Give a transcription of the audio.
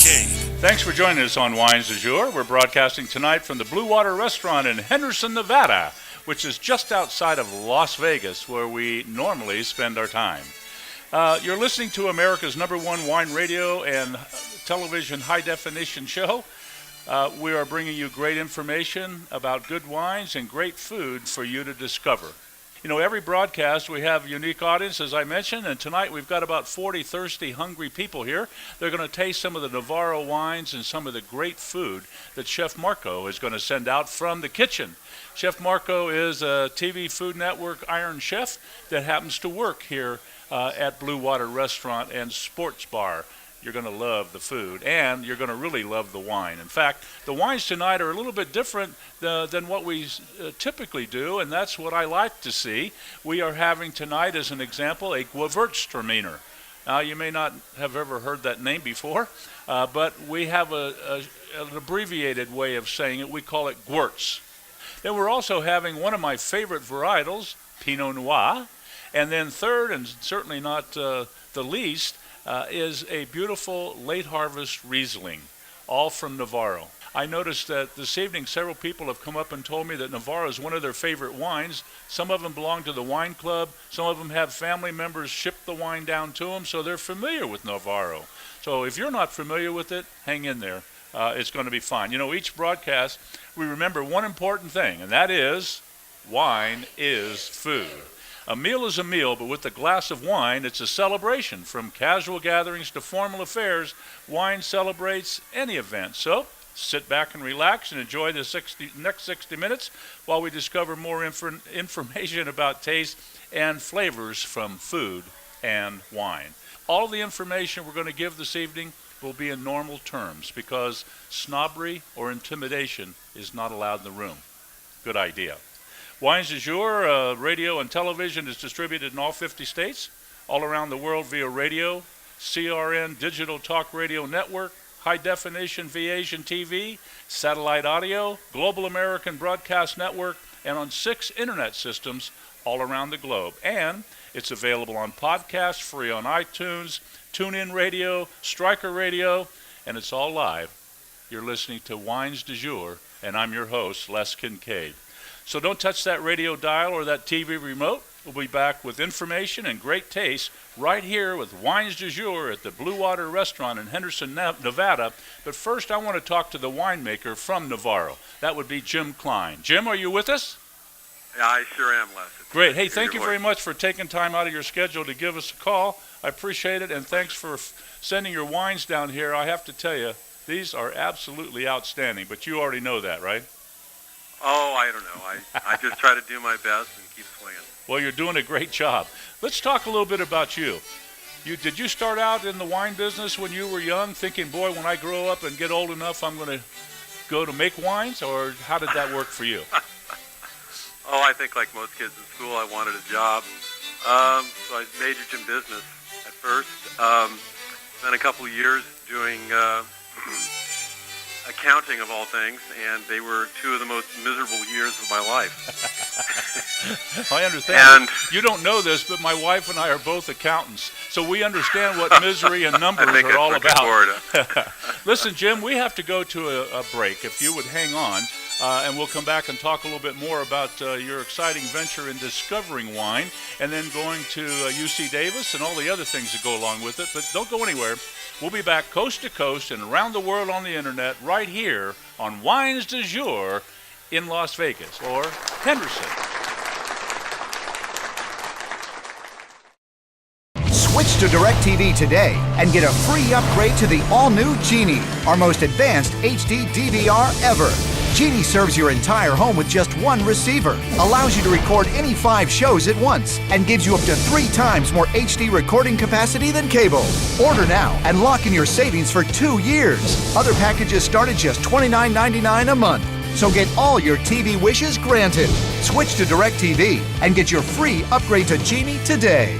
Kincaid. Thanks for joining us on Wines du Jour. We're broadcasting tonight from the Blue Water Restaurant in Henderson, Nevada, which is just outside of Las Vegas, where we normally spend our time. You're listening to America's #1 wine radio and television high-definition show. We are bringing you great information about good wines and great food for you to discover. You know, every broadcast we have a unique audience, as I mentioned, and tonight we've got about 40 thirsty, hungry people here. They're going to taste some of the Navarro wines and some of the great food that Chef Marco is going to send out from the kitchen. Chef Marco is a TV Food Network Iron Chef that happens to work here at Blue Water Restaurant and Sports Bar. You're going to love the food, and you're going to really love the wine. In fact, the wines tonight are a little bit different than what we typically do, and that's what I like to see. We are having tonight, as an example, a Gewürztraminer. Now, you may not have ever heard that name before, but we have an abbreviated way of saying it. We call it Gewürz. Then we're also having one of my favorite varietals, Pinot Noir, and then third, and certainly not the least, is a beautiful late harvest Riesling, all from Navarro. I noticed that this evening several people have come up and told me that Navarro is one of their favorite wines. Some of them belong to the wine club. Some of them have family members ship the wine down to them, so they're familiar with Navarro. So if you're not familiar with it, hang in there. It's going to be fun. You know, each broadcast, we remember one important thing, and that is wine is food. A meal is a meal, but with a glass of wine, it's a celebration. From casual gatherings to formal affairs, wine celebrates any event. So sit back and relax and enjoy the next 60 minutes while we discover more information about taste and flavors from food and wine. All the information we're going to give this evening will be in normal terms because snobbery or intimidation is not allowed in the room. Good idea. Wines du Jour, radio and television, is distributed in all 50 states, all around the world via radio, CRN, Digital Talk Radio Network, High Definition VAsianTV, Satellite Audio, Global American Broadcast Network, and on 6 internet systems all around the globe. And it's available on podcast, free on iTunes, TuneIn Radio, Stryker Radio, and it's all live. You're listening to Wines du Jour, and I'm your host, Les Kincaid. So don't touch that radio dial or that TV remote. We'll be back with information and great taste right here with Wines du Jour at the Blue Water Restaurant in Henderson, Nevada. But first, I want to talk to the winemaker from Navarro. That would be Jim Klein. Jim, are you with us? Yeah, I sure am, Les. Great. Hey, thank you very much for taking time out of your schedule to give us a call. I appreciate it, and thanks for sending your wines down here. I have to tell you, these are absolutely outstanding, but you already know that, right? Oh, I don't know. I just try to do my best and keep swinging. Well, you're doing a great job. Let's talk a little bit about you. Did you start out in the wine business when you were young, thinking, boy, when I grow up and get old enough, I'm going to go to make wines, or how did that work for you? Oh, I think like most kids in school, I wanted a job. So I majored in business at first. Spent a couple of years doing accounting of all things, and they were 2 of the most miserable years of my life. I understand. And you don't know this, but my wife and I are both accountants, so we understand what misery and numbers are all about. Listen, Jim, we have to go to a break. If you would hang on, and we'll come back and talk a little bit more about your exciting venture in discovering wine, and then going to UC Davis and all the other things that go along with it. But don't go anywhere. We'll be back coast to coast and around the world on the internet right here on Wines du Jour in Las Vegas or Henderson. Switch to DirecTV today and get a free upgrade to the all-new Genie, our most advanced HD DVR ever. Genie serves your entire home with just one receiver, allows you to record any 5 shows at once, and gives you up to 3 times more HD recording capacity than cable. Order now and lock in your savings for 2 years. Other packages start at just $29.99 a month. So get all your TV wishes granted. Switch to DirecTV and get your free upgrade to Genie today.